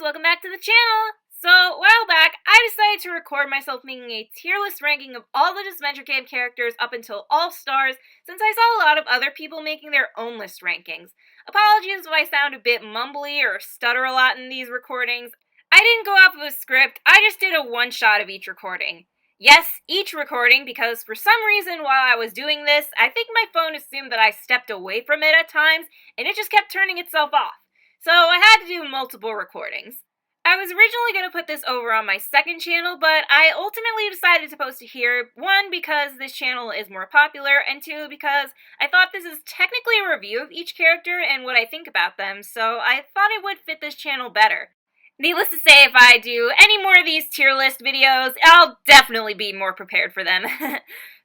welcome back to the channel! So, a while back, I decided to record myself making a tier list ranking of all the Disventure Camp characters up until All-Stars, since I saw a lot of other people making their own list rankings. Apologies if I sound a bit mumbly or stutter a lot in these recordings. I didn't go off of a script, I just did a one-shot of each recording. Yes, each recording, because for some reason while I was doing this, I think my phone assumed that I stepped away from it at times, and it just kept turning itself off. So I had to do multiple recordings. I was originally going to put this over on my second channel, but I ultimately decided to post it here, one, because this channel is more popular, and two, because I thought this is technically a review of each character and what I think about them, so I thought it would fit this channel better. Needless to say, if I do any more of these tier list videos, I'll definitely be more prepared for them.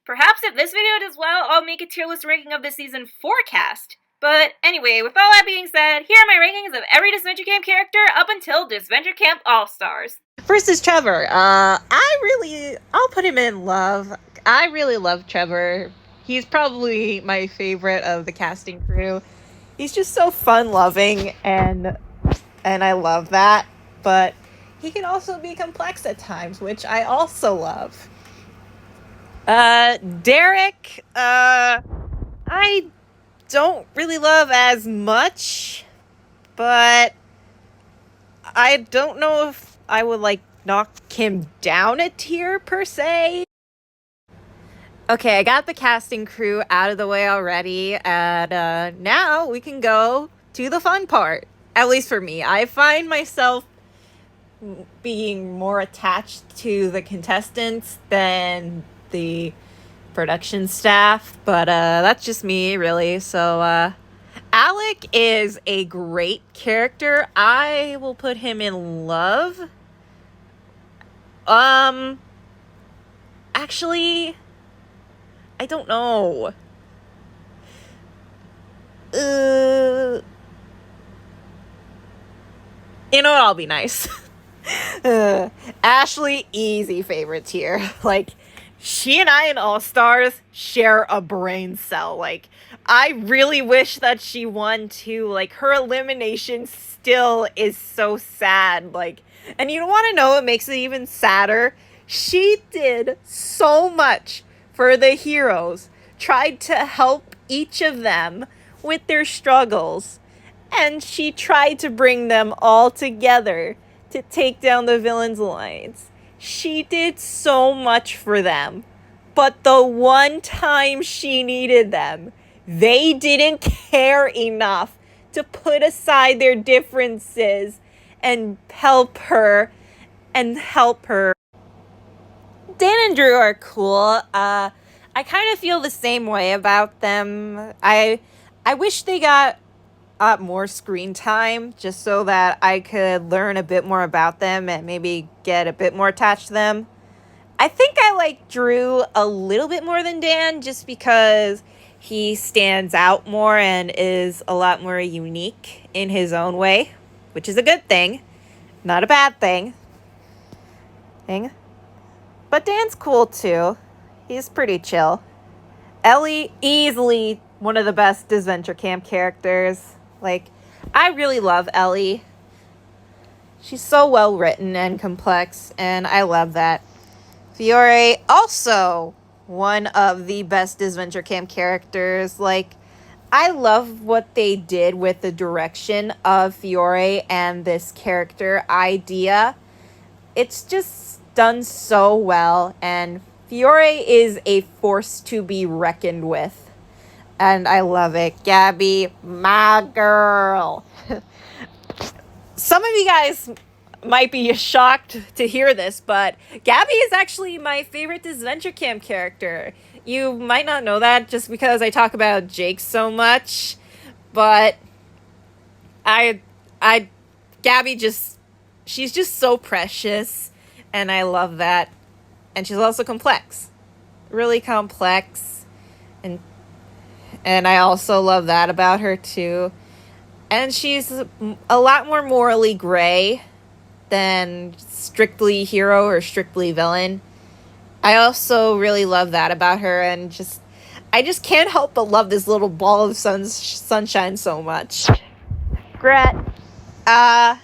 Perhaps if this video does well, I'll make a tier list ranking of the season 4 cast. But anyway, with all that being said, here are my rankings of every Disventure Camp character up until Disventure Camp All-Stars. First is Trevor. I'll put him in love. I really love Trevor. He's probably my favorite of the casting crew. He's just so fun-loving, and I love that. But he can also be complex at times, which I also love. Derek, I don't really love as much, but I don't know if I would knock him down a tier per se. Okay, I got the casting crew out of the way already, and now we can go to the fun part. At least for me. I find myself being more attached to the contestants than the production staff, but that's just me, really. So Alec is a great character. I will put him in love. Actually, I don't know. You know what? I'll be nice. Ashley, easy favorite tier. She and I in All-Stars share a brain cell. I really wish that she won too. Her elimination still is so sad. And you want to know what makes it even sadder? She did so much for the heroes, tried to help each of them with their struggles, and she tried to bring them all together to take down the Villains Alliance. She did so much for them, but the one time she needed them, they didn't care enough to put aside their differences and help her. Dan and Drew are cool. I kind of feel the same way about them. I wish they got more screen time just so that I could learn a bit more about them and maybe get a bit more attached to them. I think I like Drew a little bit more than Dan just because he stands out more and is a lot more unique in his own way, which is a good thing, not a bad thing. But Dan's cool too. He's pretty chill. Ellie, easily one of the best Disventure Camp characters. I really love Ellie. She's so well written and complex, and I love that. Fiore, also one of the best Disventure Camp characters. I love what they did with the direction of Fiore and this character idea. It's just done so well, and Fiore is a force to be reckoned with. And I love it. Gabby, my girl. Some of you guys might be shocked to hear this, but Gabby is actually my favorite Disventure Camp character. You might not know that just because I talk about Jake so much, but Gabby she's just so precious, and I love that. And she's also complex. Really complex. And I also love that about her, too. And she's a lot more morally gray than strictly hero or strictly villain. I also really love that about her, and I just can't help but love this little ball of sunshine so much. Gret, I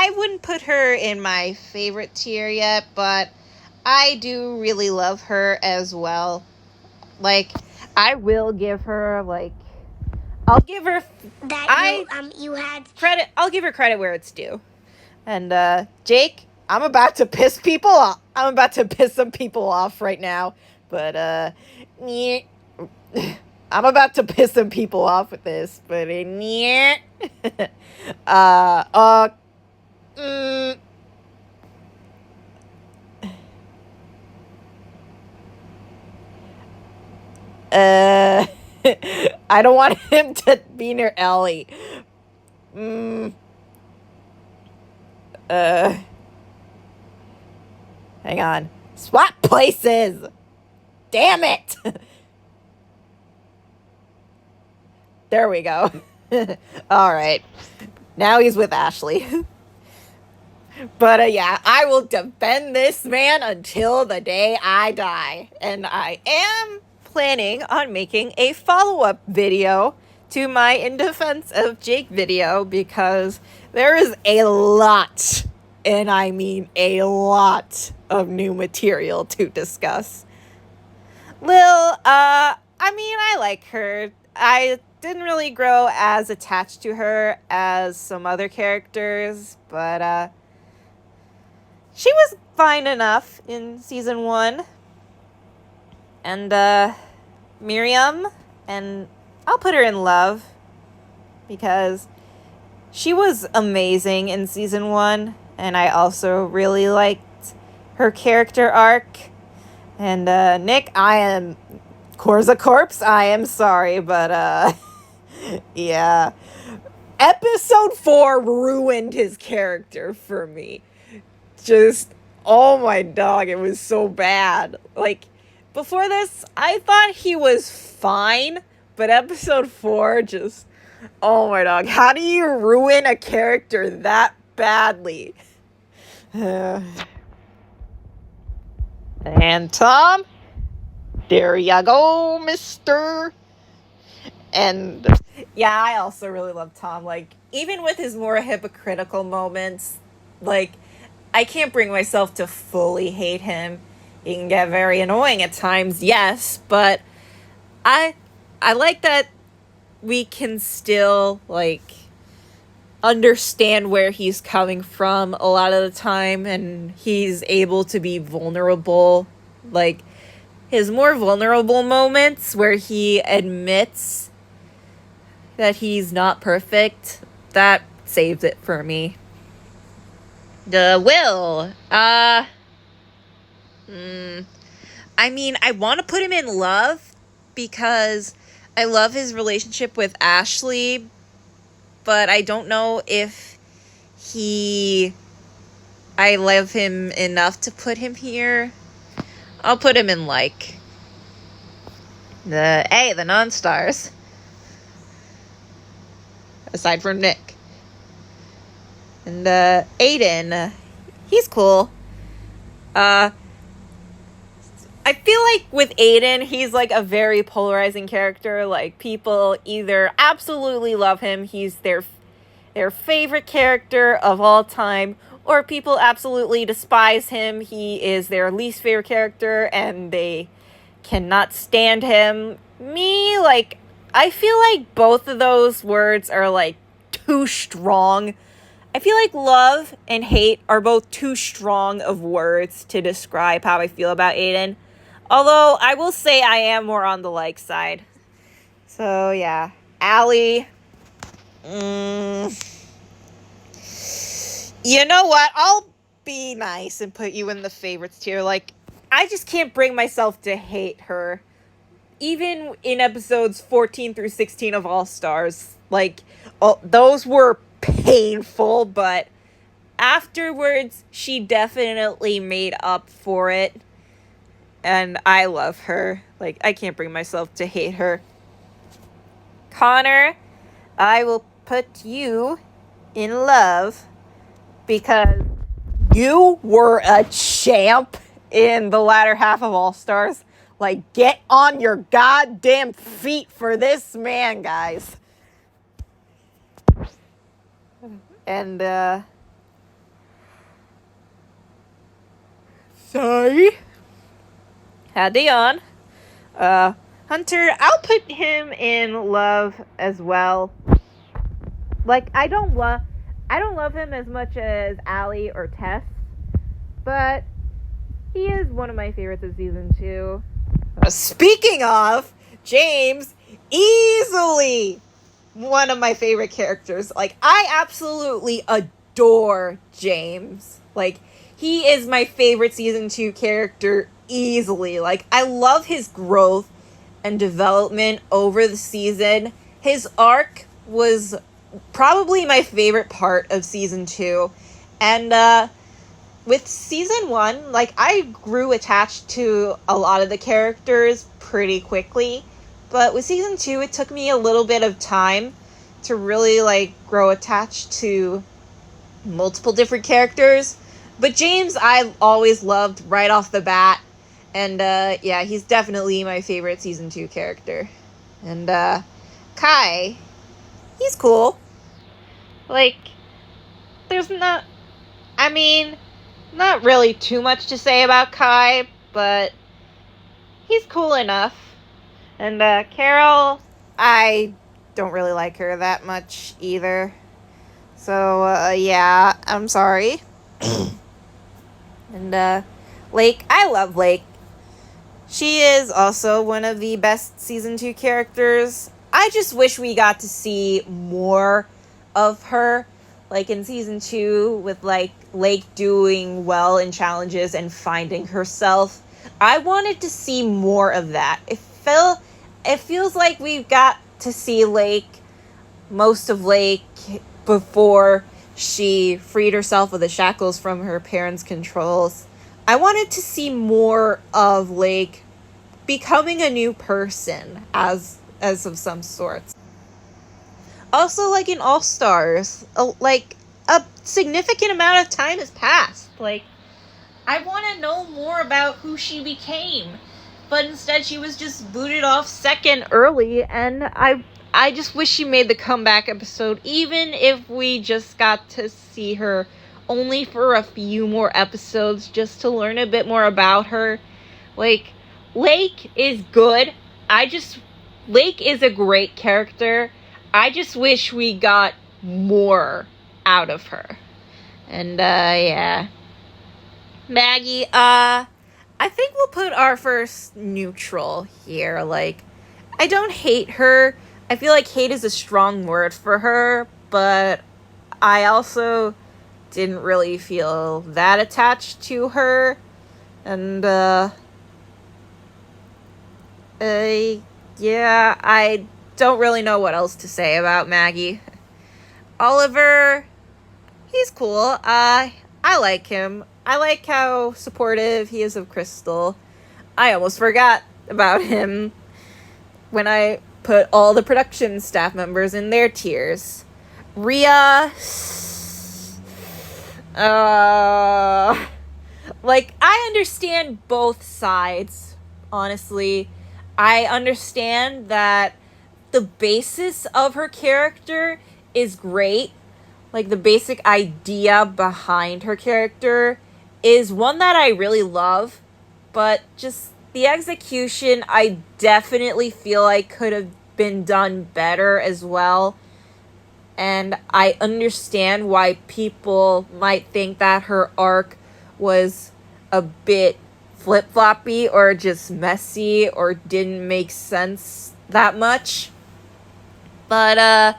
I wouldn't put her in my favorite tier yet, but I do really love her as well. Like, I will give her, like, I'll give her credit. I'll give her credit where it's due. And Jake, I'm about to piss people off. I'm about to piss some people off right now, but yeah. I'm about to piss some people off with this, but yeah. Mm, I don't want him to be near Ellie. Hang on. Swap places! Damn it! There we go. Alright. Now he's with Ashley. But yeah, I will defend this man until the day I die. And I am planning on making a follow-up video to my In Defense of Jake video because there is a lot, and I mean a lot, of new material to discuss. Lil, I mean, I like her. I didn't really grow as attached to her as some other characters, but she was fine enough in season 1. And Miriam, and I'll put her in love because she was amazing in season 1, and I also really liked her character arc. And Nick, I am Corza Corpse. I am sorry, but yeah. Episode 4 ruined his character for me. Just, oh my dog, it was so bad. Like, before this, I thought he was fine, but episode 4 just, oh my dog, how do you ruin a character that badly? And Tom, there ya go, mister. And yeah, I also really love Tom. Like, even with his more hypocritical moments, like, I can't bring myself to fully hate him. He can get very annoying at times, yes, but I like that we can still, like, understand where he's coming from a lot of the time, and he's able to be vulnerable. Like, his more vulnerable moments where he admits that he's not perfect, that saves it for me. The Will, I mean, I want to put him in love because I love his relationship with Ashley, but I don't know if I love him enough to put him here. I'll put him in, like, the non-stars. Aside from Nick. And Aiden, he's cool. I feel like with Aiden, he's like a very polarizing character. Like, people either absolutely love him, he's their favorite character of all time, or people absolutely despise him, he is their least favorite character and they cannot stand him. Me, like, I feel like both of those words are, like, too strong. I feel like love and hate are both too strong of words to describe how I feel about Aiden. Although, I will say I am more on the like side. So, yeah. Allie. You know what? I'll be nice and put you in the favorites tier. Like, I just can't bring myself to hate her. Even in episodes 14 through 16 of All Stars. Like, those were painful, but afterwards, she definitely made up for it. And I love her. Like, I can't bring myself to hate her. Connor, I will put you in love because you were a champ in the latter half of All Stars. Like, get on your goddamn feet for this man, guys. And, Sorry. Had to yawn. Hunter, I'll put him in love as well. Like, I don't love him as much as Allie or Tess, but he is one of my favorites of season 2. Speaking of, James, easily one of my favorite characters. Like, I absolutely adore James. Like, he is my favorite season 2 character easily. Like, I love his growth and development over the season. His arc was probably my favorite part of season 2. And with season 1, like, I grew attached to a lot of the characters pretty quickly. But with season 2, it took me a little bit of time to really, like, grow attached to multiple different characters. But James, I always loved right off the bat. And, yeah, he's definitely my favorite season 2 character. And, Kai, he's cool. Like, there's not really too much to say about Kai, but he's cool enough. And, Carol, I don't really like her that much either. So, yeah, I'm sorry. And, Lake, I love Lake. She is also one of the best season 2 characters. I just wish we got to see more of her. Like in season 2 with like Lake doing well in challenges and finding herself. I wanted to see more of that. It feels like we've got to see most of Lake before she freed herself of the shackles from her parents' controls. I wanted to see more of Lake becoming a new person as of some sorts. Also, like in All Stars, a significant amount of time has passed. Like, I want to know more about who she became. But instead she was just booted off second early, and I just wish she made the comeback episode, even if we just got to see her only for a few more episodes, just to learn a bit more about her. Like, Lake is good. Lake is a great character. I just wish we got more out of her. And, yeah. Maggie, I think we'll put our first neutral here. Like, I don't hate her. I feel like hate is a strong word for her, but I also didn't really feel that attached to her. And, yeah, I don't really know what else to say about Maggie. Oliver, he's cool. I like him. I like how supportive he is of Crystal. I almost forgot about him when I put all the production staff members in their tiers. Rhea, like, I understand both sides, honestly. I understand that the basis of her character is great. Like, the basic idea behind her character is one that I really love, but just the execution, I definitely feel like could have been done better as well. And I understand why people might think that her arc was a bit flip-floppy or just messy or didn't make sense that much. But,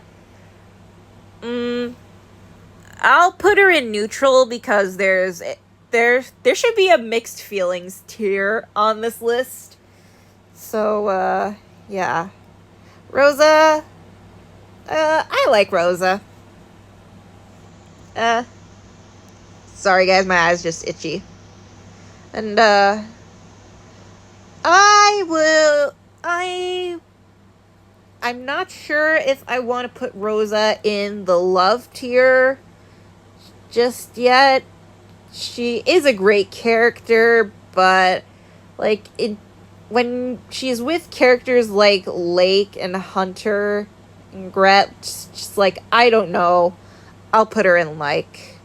I'll put her in neutral because there should be a mixed feelings tier on this list. So, yeah. Rosa, I like Rosa. Sorry guys, my eye's just itchy. And, I'm not sure if I want to put Rosa in the love tier just yet. She is a great character, but, like, when she's with characters like Lake and Hunter and Gret, just like, I don't know. I'll put her in, like,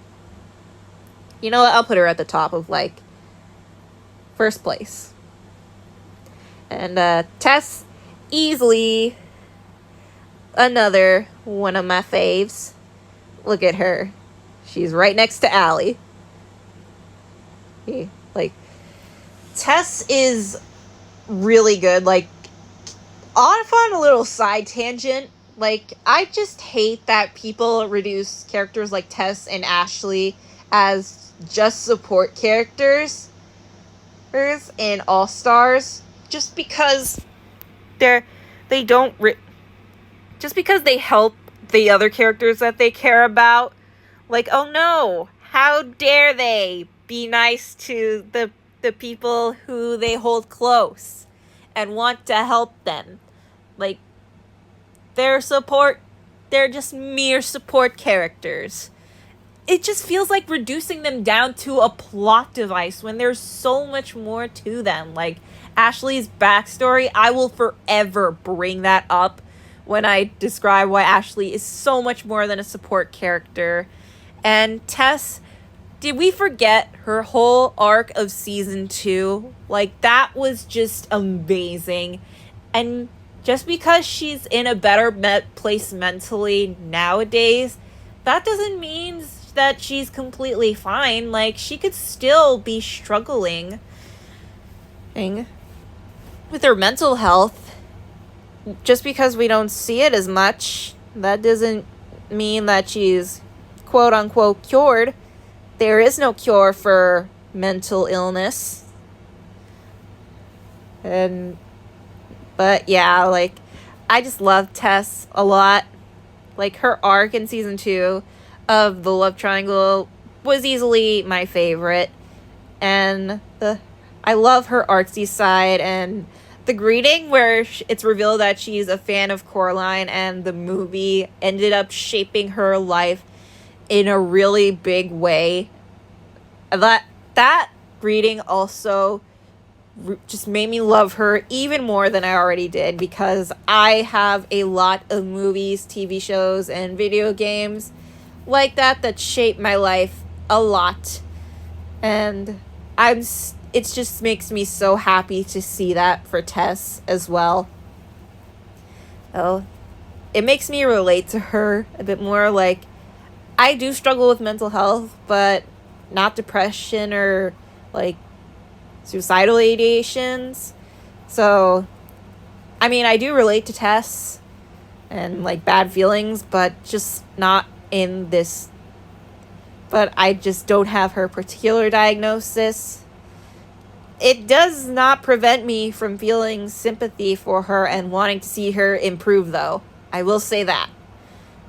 you know what? I'll put her at the top of, like, first place. And Tess, easily another one of my faves. Look at her. She's right next to Allie. Like, Tess is really good. Like, on a little side tangent, like, I just hate that people reduce characters like Tess and Ashley as just support characters in All Stars, just because they don't just because they help the other characters that they care about. Like, oh no, how dare they be nice to the people who they hold close and want to help them. Like, they're just mere support characters. It just feels like reducing them down to a plot device when there's so much more to them. Like, Ashley's backstory, I will forever bring that up when I describe why Ashley is so much more than a support character. And Tess, did we forget her whole arc of season 2? Like, that was just amazing. And just because she's in a better place mentally nowadays, that doesn't mean that she's completely fine. Like, she could still be struggling with her mental health. Just because we don't see it as much, that doesn't mean that she's quote unquote cured. There is no cure for mental illness. But yeah, like, I just love Tess a lot. Like, her arc in season 2 of the love triangle was easily my favorite. And I love her artsy side, and the greeting where it's revealed that she's a fan of Coraline and the movie ended up shaping her life in a really big way. That greeting also just made me love her even more than I already did, because I have a lot of movies, TV shows, and video games like that shaped my life a lot. And it just makes me so happy to see that for Tess as well. Oh, it makes me relate to her a bit more. Like, I do struggle with mental health, but not depression or, like, suicidal ideations. So, I mean, I do relate to Tess and, like, bad feelings, but just not in this. But I just don't have her particular diagnosis. It does not prevent me from feeling sympathy for her and wanting to see her improve, though. I will say that.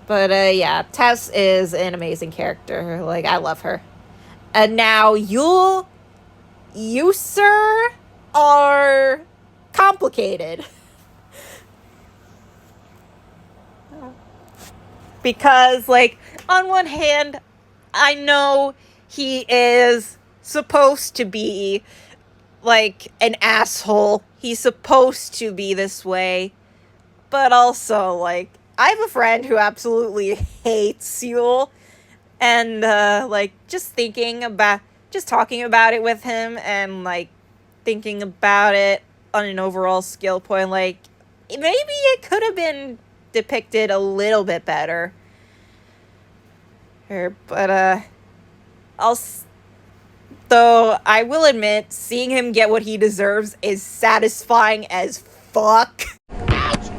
But, yeah, Tess is an amazing character. Like, I love her. And now you, sir, are complicated. Because, like, on one hand, I know he is supposed to be, like, an asshole. He's supposed to be this way. But also, like, I have a friend who absolutely hates Yule. And, like, just talking about it with him and, like, thinking about it on an overall skill point, like, maybe it could have been depicted a little bit better. But, though I will admit, seeing him get what he deserves is satisfying as fuck. Ouch!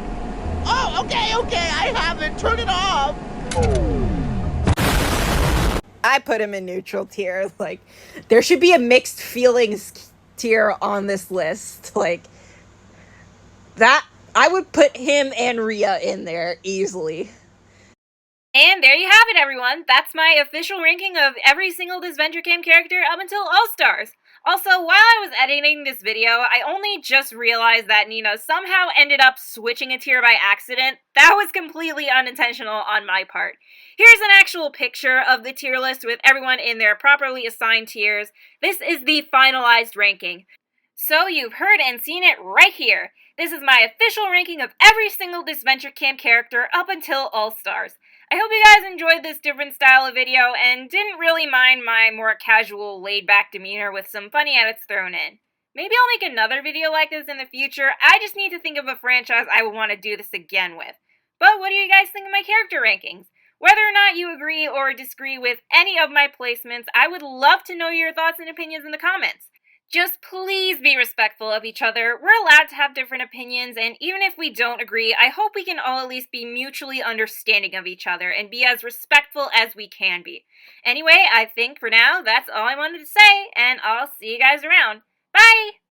Oh, okay, I have it. Turn it off. I put him in neutral tier. Like, there should be a mixed feelings tier on this list. Like, that, I would put him and Rhea in there easily. And there you have it, everyone. That's my official ranking of every single Disventure Camp character up until All-Stars. Also, while I was editing this video, I only just realized that Nina somehow ended up switching a tier by accident. That was completely unintentional on my part. Here's an actual picture of the tier list with everyone in their properly assigned tiers. This is the finalized ranking. So you've heard and seen it right here. This is my official ranking of every single Disventure Camp character up until All-Stars. I hope you guys enjoyed this different style of video and didn't really mind my more casual, laid-back demeanor with some funny edits thrown in. Maybe I'll make another video like this in the future. I just need to think of a franchise I would want to do this again with. But what do you guys think of my character rankings? Whether or not you agree or disagree with any of my placements, I would love to know your thoughts and opinions in the comments. Just please be respectful of each other. We're allowed to have different opinions, and even if we don't agree, I hope we can all at least be mutually understanding of each other and be as respectful as we can be. Anyway, I think for now, that's all I wanted to say, and I'll see you guys around. Bye!